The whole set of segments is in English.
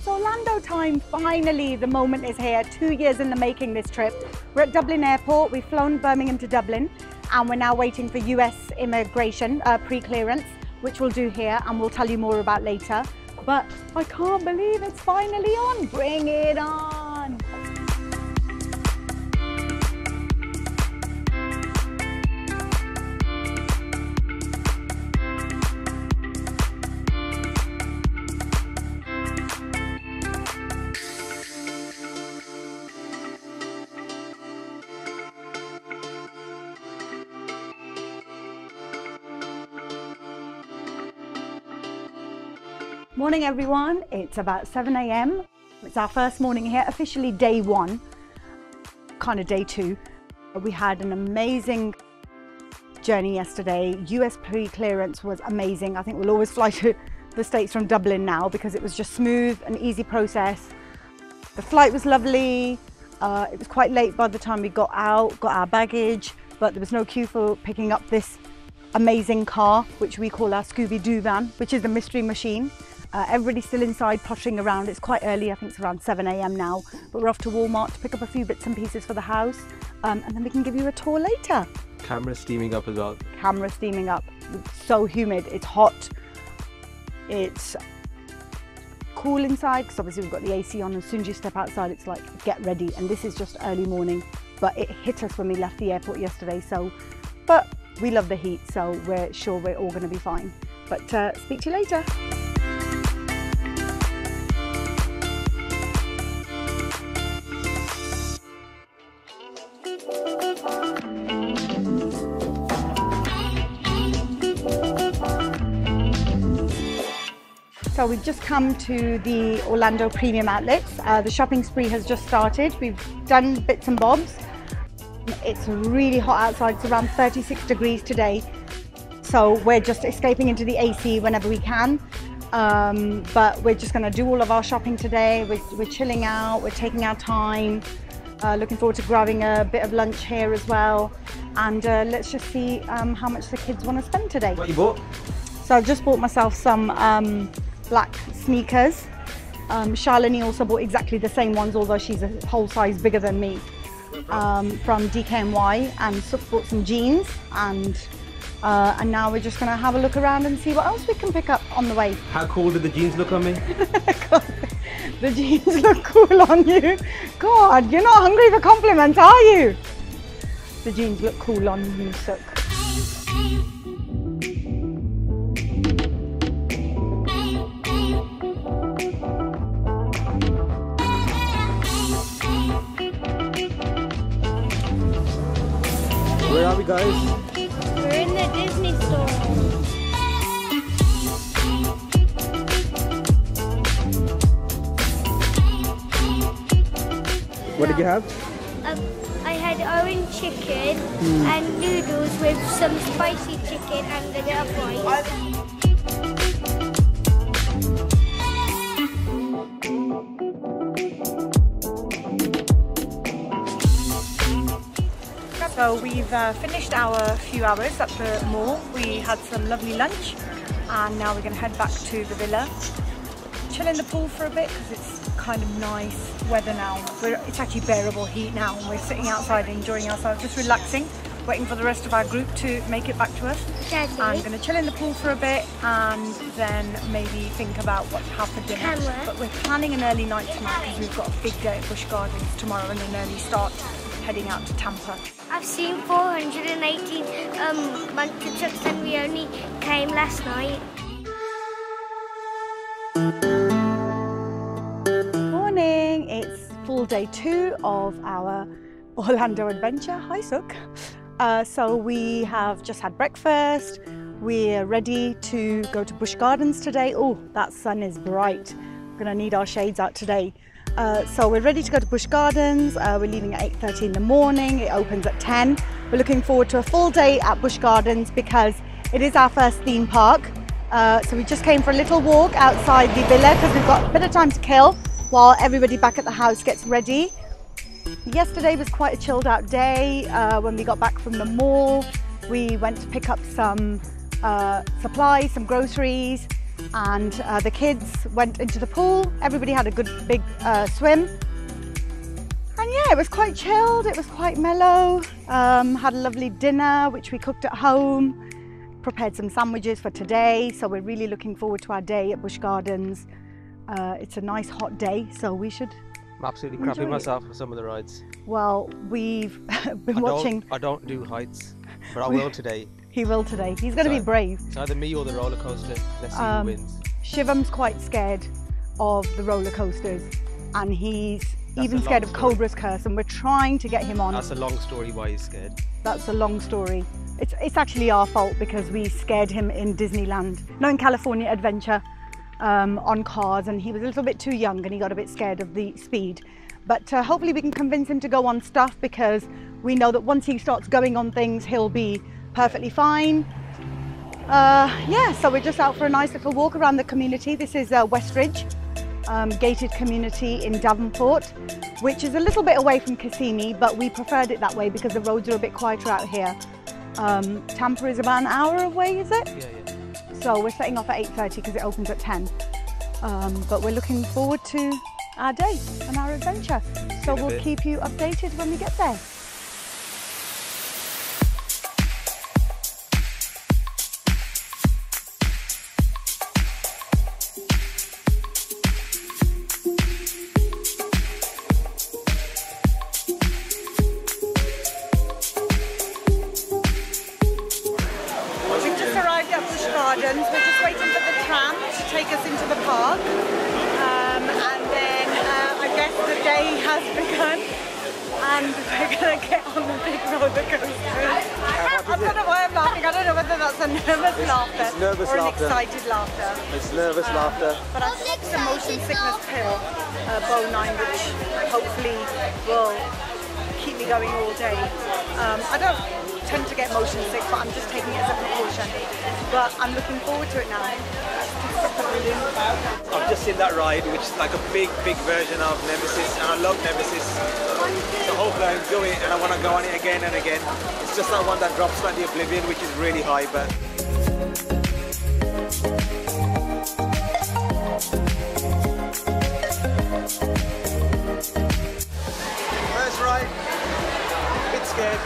It's Orlando time, finally. The moment is here. 2 years in the making, this trip. We're at Dublin Airport. We've flown Birmingham to Dublin and we're now waiting for US immigration pre-clearance, which we'll do here and we'll tell you more about later. But I can't believe it's finally on. Bring it on. Morning everyone, it's about 7 a.m. It's our first morning here, officially day one, kind of day two. We had an amazing journey yesterday. US pre-clearance was amazing. I think we'll always fly to the States from Dublin now because it was just smooth and easy process. The flight was lovely. It was quite late by the time we got out, got our baggage, but there was no queue for picking up this amazing car, which we call our Scooby-Doo van, which is the mystery machine. Everybody's still inside pottering around. It's quite early, I think it's around 7 a.m. now, but we're off to Walmart to pick up a few bits and pieces for the house, and then we can give you a tour later. Camera steaming up as well. Camera steaming up. It's so humid, it's hot, it's cool inside because obviously we've got the AC on, and as soon as you step outside it's like get ready, and this is just early morning, but it hit us when we left the airport yesterday, but we love the heat, so we're sure we're all going to be fine. But speak to you later. So we've just come to the Orlando Premium Outlets. The shopping spree has just started. We've done bits and bobs. It's really hot outside. It's around 36 degrees today. So we're just escaping into the AC whenever we can. But we're just going to do all of our shopping today. We're chilling out, we're taking our time. Looking forward to grabbing a bit of lunch here as well. And let's just see how much the kids want to spend today. What you bought? So I've just bought myself some black sneakers. Charlene also bought exactly the same ones, although she's a whole size bigger than me, from DKNY, and Sook bought some jeans, and now we're just going to have a look around and see what else we can pick up on the way. How cool did the jeans look on me? The jeans look cool on you. God, you're not hungry for compliments, are you? The jeans look cool on you, Sook. Where are we, guys? We're in the Disney store. What did you have? I had orange chicken and noodles with some spicy chicken and a bit of rice. So we've finished our few hours at the mall. We had some lovely lunch and now we're going to head back to the villa. Chill in the pool for a bit because it's kind of nice weather now. It's actually bearable heat now and we're sitting outside enjoying ourselves, just relaxing, waiting for the rest of our group to make it back to us. Daddy. I'm going to chill in the pool for a bit and then maybe think about what to have for dinner. Camera. But we're planning an early night tonight because we've got a big day at Busch Gardens tomorrow and an early start heading out to Tampa. I've seen 418 monster trucks and we only came last night. Morning, it's full day 2 of our Orlando adventure. Hi, Sook. So we have just had breakfast. We're ready to go to Busch Gardens today. Oh, that sun is bright. We're gonna need our shades out today. So we're ready to go to Busch Gardens. We're leaving at 8:30 in the morning. It opens at 10. We're looking forward to a full day at Busch Gardens because it is our first theme park. So we just came for a little walk outside the villa because we've got a bit of time to kill while everybody back at the house gets ready. Yesterday was quite a chilled out day. When we got back from the mall, we went to pick up some supplies, some groceries, and the kids went into the pool. Everybody had a good big swim. And yeah, it was quite chilled, it was quite mellow. Had a lovely dinner, which we cooked at home. Prepared some sandwiches for today, so we're really looking forward to our day at Busch Gardens. It's a nice hot day, so we should I'm absolutely crapping myself for some of the rides. Well, we've been watching... I don't do heights, but I will today. He will today. He's going to be brave. It's either me or the roller coaster. Let's see who wins. Shivan's quite scared of the roller coasters, and he's even scared of Cobra's Curse, and we're trying to get him on. That's a long story why he's scared. That's a long story. It's actually our fault because we scared him in Disneyland. No, in California Adventure on cars, and he was a little bit too young and he got a bit scared of the speed. But hopefully we can convince him to go on stuff, because we know that once he starts going on things, he'll be perfectly fine. Yeah, so we're just out for a nice little walk around the community. This is Westridge, gated community in Davenport, which is a little bit away from Kissimmee, but we preferred it that way because the roads are a bit quieter out here. Tampa is about an hour away, is it? Yeah. So we're setting off at 8:30 because it opens at 10. But we're looking forward to our day and our adventure. So we'll keep you updated when we get there. Gardens. We're just waiting for the tram to take us into the park, and then I guess the day has begun, and we're going to get on the big roller coaster. I don't know why I'm laughing. I don't know whether that's a nervous laughter or an excited laughter. It's nervous laughter. But I've popped a motion sickness pill, Bo9, which hopefully will keep me going all day. I don't tend to get motion sick, but I'm just taking it as a precaution. But I'm looking forward to it now. I've just seen that ride, which is like a big version of Nemesis, and I love Nemesis. So hopefully I enjoy it, and I want to go on it again and again. It's just that one that drops like the Oblivion, which is really high, but... First ride, a bit scared.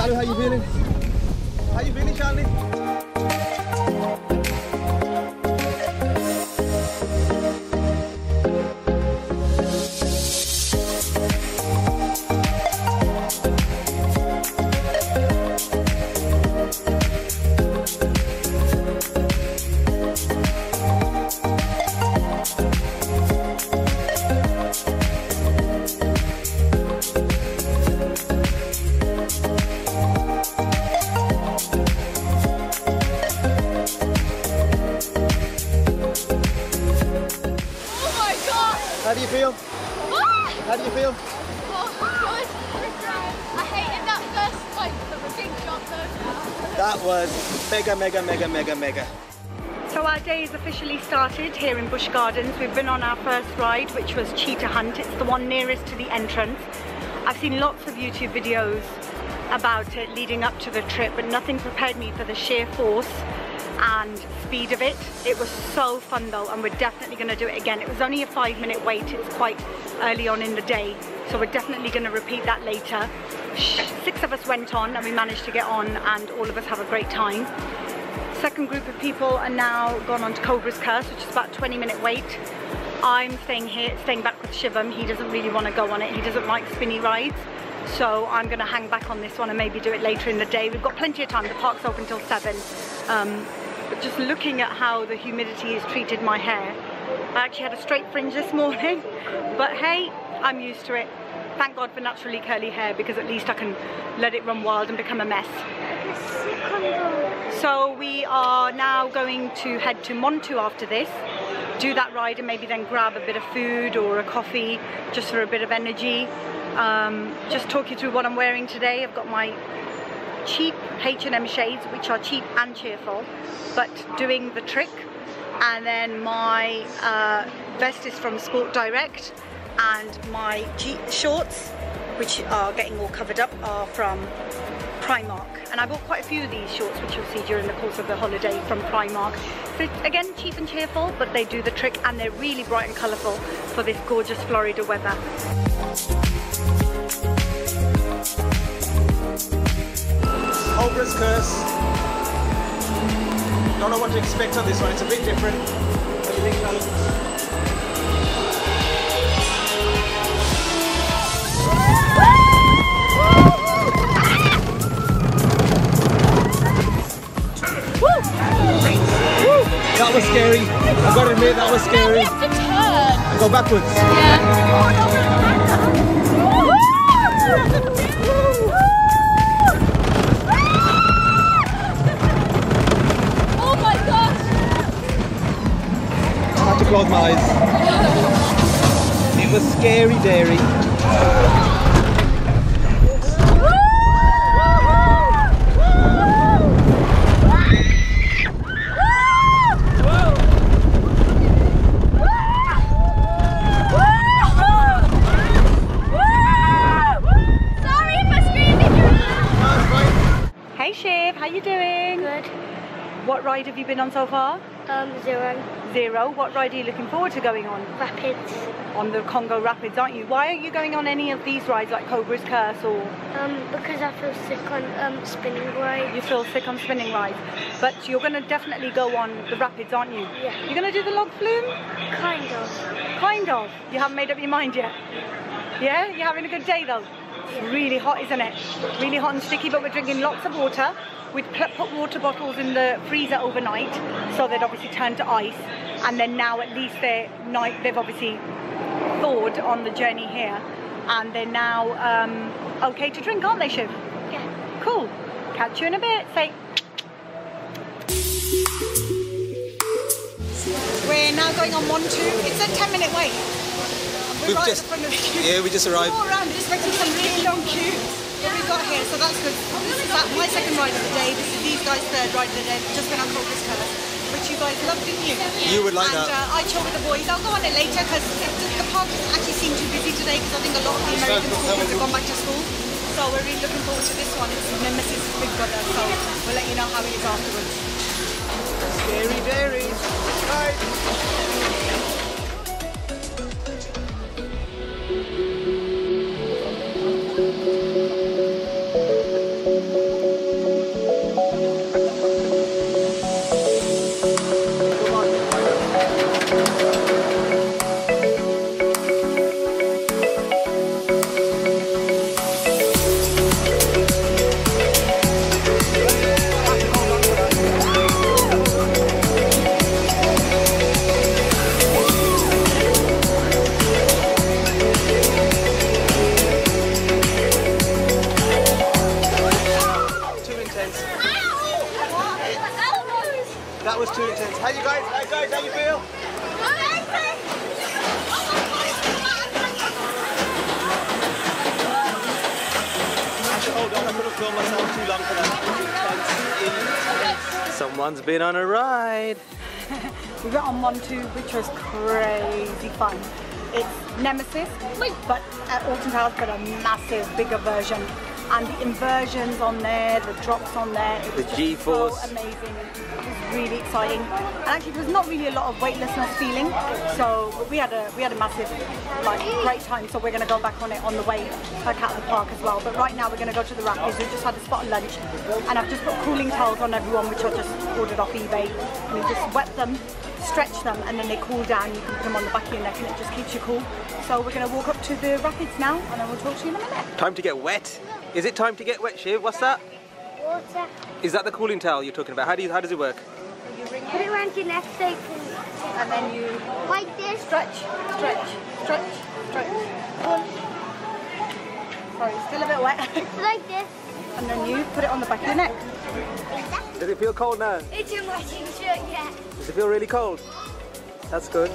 How you feeling? How you feeling, Charlie? How do you feel? How do you feel? Oh, good. I hated that first, like, the big jump though. That was mega. So our day is officially started here in Busch Gardens. We've been on our first ride, which was Cheetah Hunt. It's the one nearest to the entrance. I've seen lots of YouTube videos about it leading up to the trip, but nothing prepared me for the sheer force and speed of it. It was so fun though, and we're definitely going to do it again. It was only a 5-minute wait. It's quite early on in the day, so we're definitely going to repeat that later. 6 of us went on and we managed to get on, and all of us have a great time. Second group of people are now gone on to Cobra's Curse, which is about a 20-minute wait. I'm staying here, staying back with Shivam. He doesn't really want to go on it. He doesn't like spinny rides. So I'm going to hang back on this one and maybe do it later in the day. We've got plenty of time. The park's open till 7. But just looking at how the humidity has treated my hair, I actually had a straight fringe this morning, but hey, I'm used to it. Thank God for naturally curly hair, because at least I can let it run wild and become a mess. So we are now going to head to Montu after this, do that ride and maybe then grab a bit of food or a coffee just for a bit of energy. Just talk you through what I'm wearing today. I've got my cheap H&M shades, which are cheap and cheerful, but doing the trick. And then my vest is from Sport Direct, and my shorts, which are getting all covered up, are from Primark. And I bought quite a few of these shorts, which you'll see during the course of the holiday, from Primark. So again, cheap and cheerful, but they do the trick, and they're really bright and colourful for this gorgeous Florida weather. Cobra's Curse. Don't know what to expect on this one. It's a bit different. What do you think, fellas? That was scary. I've got to admit, that was scary. We have to turn. And go backwards. Oh my gosh. I had to close my eyes. It was scary, Dairy. What ride have you been on so far? 0. 0. What ride are you looking forward to going on? Rapids. On the Congo Rapids, aren't you? Why aren't you going on any of these rides like Cobra's Curse or? Because I feel sick on spinning rides. You feel sick on spinning rides, but you're going to definitely go on the Rapids, aren't you? Yeah. You're going to do the log flume? Kind of. Kind of. You haven't made up your mind yet? Yeah? You're having a good day though? It's really hot, isn't it? Really hot and sticky, but we're drinking lots of water. We'd put water bottles in the freezer overnight, so they'd obviously turn to ice. And then now at least they've obviously thawed on the journey here. And they're now okay to drink, aren't they, Shiv? Yeah. Cool. Catch you in a bit. Say. We're now going on Montu. It's a 10-minute wait. We're right at the front of the queue. Yeah, we just arrived. We're all around, expecting some really long queues that we got here, so that's good. This is my second ride of the day. This is these guys' third ride of the day. We've just been on Cobra's Curse, which you guys loved, didn't you? You would like that. And I chill with the boys. I'll go on it later because the park actually seemed too busy today because I think a lot of the American school kids have gone back to school. So we're really looking forward to this one. It's Nemesis' big brother, so we'll let you know how he is afterwards. Scary Dairy. Right. That was too intense. How you guys? How you feel? Hold on, I could have filmed myself too long for that. Someone's been on a ride. We went on Montu, which was crazy fun. It's Nemesis, but at Alton Towers, but a massive, bigger version. And the inversions on there, the drops on there, it was just so amazing. It was really exciting. And actually, there was not really a lot of weightlessness feeling, so we had a massive, great time. So we're going to go back on it on the way back out of the park as well. But right now, we're going to go to the Rapids. We just had a spot of lunch, and I've just put cooling towels on everyone, which I just ordered off eBay. And we just wet them stretch them and then they cool down. You can put them on the back of your neck and it just keeps you cool. So we're going to walk up to the rapids now and then we'll talk to you in a minute. Time to get wet. Is it time to get wet, Shiv? What's that? Water. Is that the cooling towel you're talking about? How does it work? Put it around your neck so you can... And then you Like this. stretch, stretch, stretch, stretch. Sorry, still a bit wet. Like this. And then you put it on the back of your neck. Does it feel cold now? It's a matching shirt, yeah. Does it feel really cold? That's good.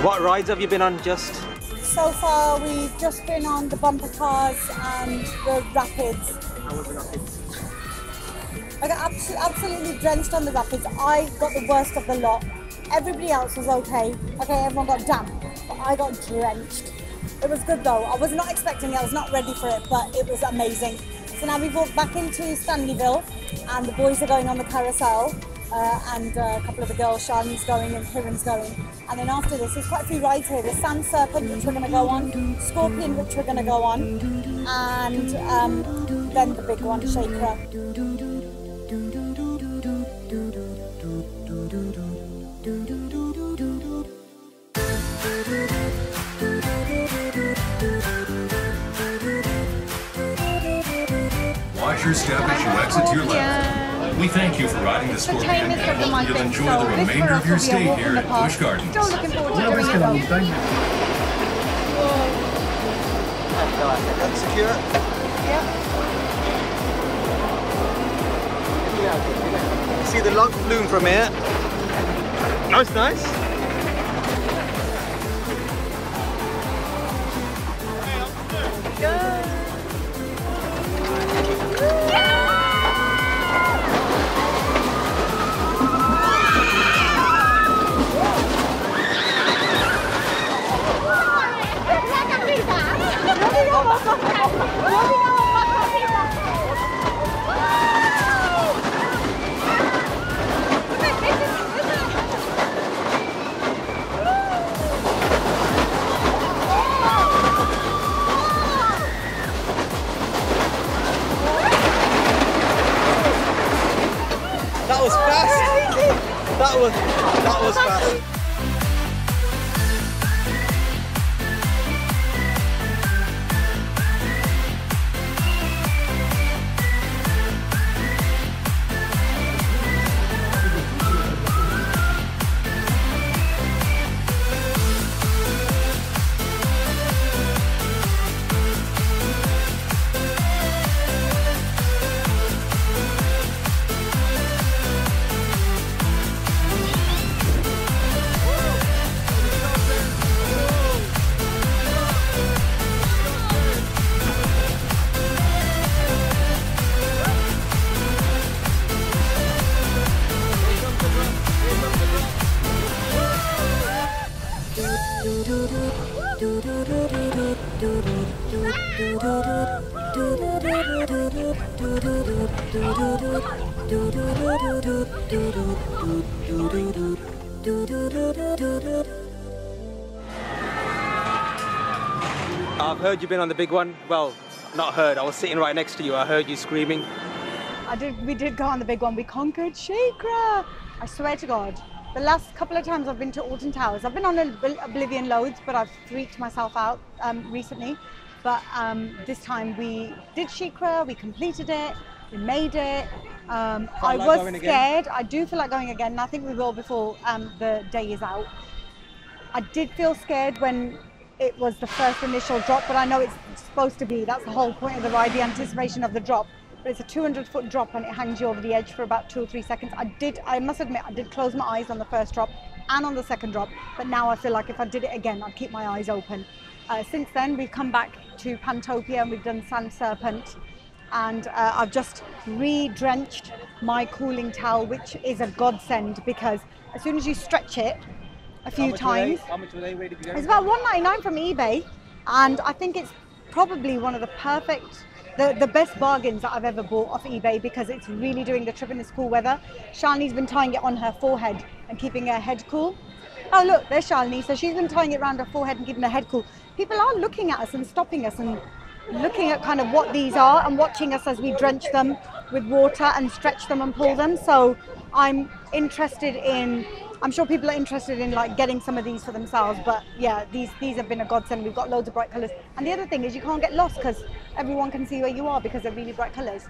What rides have you been on just? So far we've just been on the bumper cars and the rapids. How was the rapids? I got absolutely drenched on the rapids. I got the worst of the lot. Everybody else was okay. Okay, everyone got damp, but I got drenched. It was good though. I was not expecting it. I was not ready for it, but it was amazing. So now we've walked back into Stanleyville and the boys are going on the carousel. And a couple of the girls, Charlene's going and Kieran's going. And then after this, there's quite a few rides here. The Sand Serpent, which we're going to go on, Scorpion, which we're going to go on, and then the big one, Shaker. Watch your step as you exit your left. We thank you for riding the Scorpion and hope you'll enjoy the remainder of your stay here at Busch Gardens. Still looking forward to doing it though. That's secure. Yep. See the log flume from here. That's nice. That was fast. That was fast. I've heard you've been on the big one. Well, not heard. I was sitting right next to you. I heard you screaming. We did go on the big one. We conquered Shakra. I swear to God. The last couple of times I've been to Alton Towers, I've been on Oblivion loads, but I've freaked myself out recently. But this time we did Shakra, we completed it, we made it. I was scared. I do feel like going again, and I think we will before the day is out. I did feel scared when it was the first initial drop, but I know it's supposed to be. That's the whole point of the ride, the anticipation of the drop. But it's a 200-foot drop and it hangs you over the edge for about 2 or 3 seconds. I must admit, I did close my eyes on the first drop and on the second drop, but now I feel like if I did it again, I'd keep my eyes open. Since then, we've come back to Pantopia and we've done Sand Serpent, and I've just re-drenched my cooling towel, which is a godsend because as soon as you stretch it a few times, How much were they? Where did you get it's about $1.99 from eBay, and I think it's probably one of the perfect, the best bargains that I've ever bought off eBay because it's really doing the trip in this cool weather. Shalini's been tying it on her forehead and keeping her head cool. Oh look, there's Shalini. So she's been tying it around her forehead and keeping her head cool. People are looking at us and stopping us and looking at kind of what these are and watching us as we drench them with water and stretch them and pull them. So I'm interested in, I'm sure people are interested in like getting some of these for themselves, but yeah, these have been a godsend. We've got loads of bright colours, and the other thing is you can't get lost because everyone can see where you are because they're really bright colours.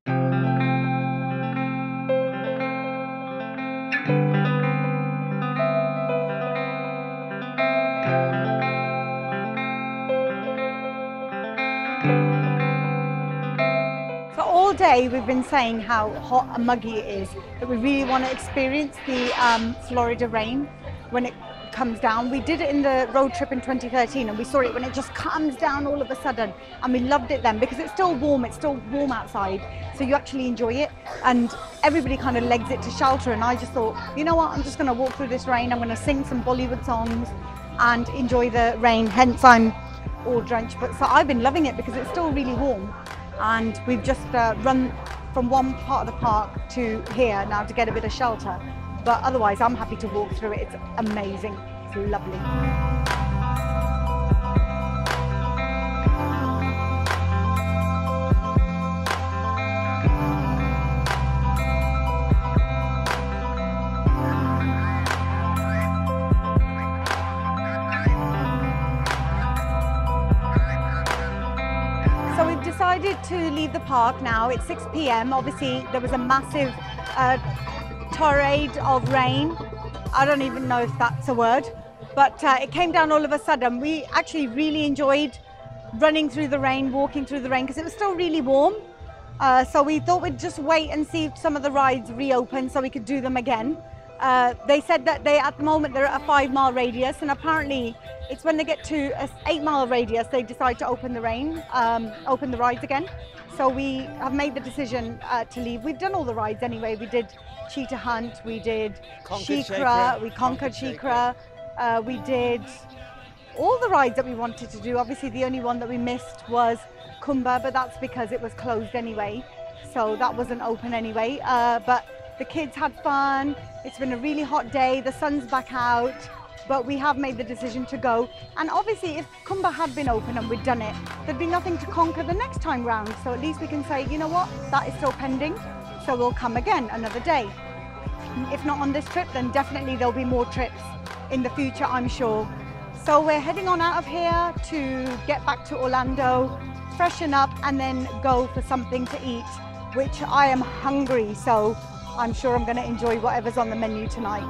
So all day we've been saying how hot and muggy it is, that we really want to experience the Florida rain when it comes down. We did it in the road trip in 2013 and we saw it when it just comes down all of a sudden, and we loved it then because it's still warm outside, so you actually enjoy it, and everybody kind of legs it to shelter. And I just thought, you know what, I'm just going to walk through this rain, I'm going to sing some Bollywood songs and enjoy the rain, hence I'm all drenched. But so I've been loving it because it's still really warm, and we've just run from one part of the park to here now to get a bit of shelter. But otherwise, I'm happy to walk through it. It's amazing. It's lovely. So we've decided to leave the park now. It's 6 p.m. Obviously, there was a massive torrent of rain. I don't even know if that's a word, but it came down all of a sudden. We actually really enjoyed running through the rain, walking through the rain, because it was still really warm. So we thought we'd just wait and see if some of the rides reopen so we could do them again. They said that at the moment they're at a 5-mile radius, and apparently it's when they get to an 8-mile radius they decide to open the rides again. So we have made the decision to leave. We've done all the rides anyway. We did Cheetah Hunt, we did Shikra, we conquered Shikra, we did all the rides that we wanted to do. Obviously the only one that we missed was Kumbha, but that's because it was closed anyway, so that wasn't open anyway. But the kids had fun. It's been a really hot day, the sun's back out, but we have made the decision to go. And obviously if Kumbha had been open and we'd done it, there'd be nothing to conquer the next time round, so at least we can say, you know what, that is still pending, so we'll come again another day. If not on this trip, then definitely there'll be more trips in the future, I'm sure. So we're heading on out of here to get back to Orlando, freshen up, and then go for something to eat, which I am hungry, so I'm sure I'm going to enjoy whatever's on the menu tonight.